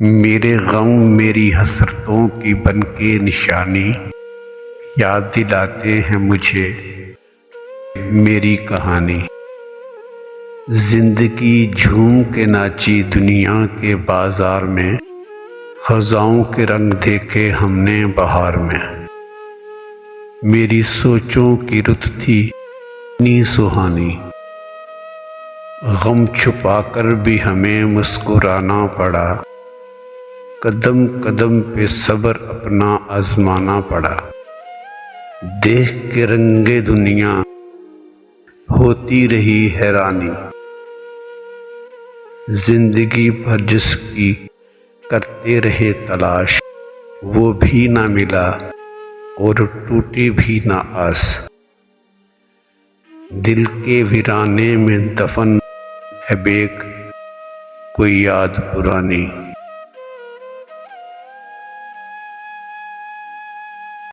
میرے غم میری حسرتوں کی بن کے نشانی یاد دلاتے ہیں مجھے میری کہانی۔ زندگی جھوم کے ناچی دنیا کے بازار میں، خزاؤں کے رنگ دیکھے ہم نے بہار میں۔ میری سوچوں کی رت تھی اتنی سہانی، غم چھپا کر بھی ہمیں مسکرانا پڑا، قدم قدم پہ صبر اپنا آزمانا پڑا۔ دیکھ کے رنگے دنیا ہوتی رہی حیرانی، زندگی بھر جس کی کرتے رہے تلاش، وہ بھی نہ ملا اور ٹوٹی بھی نہ آس۔ دل کے ویرانے میں دفن ہے بیک کوئی یاد پرانی۔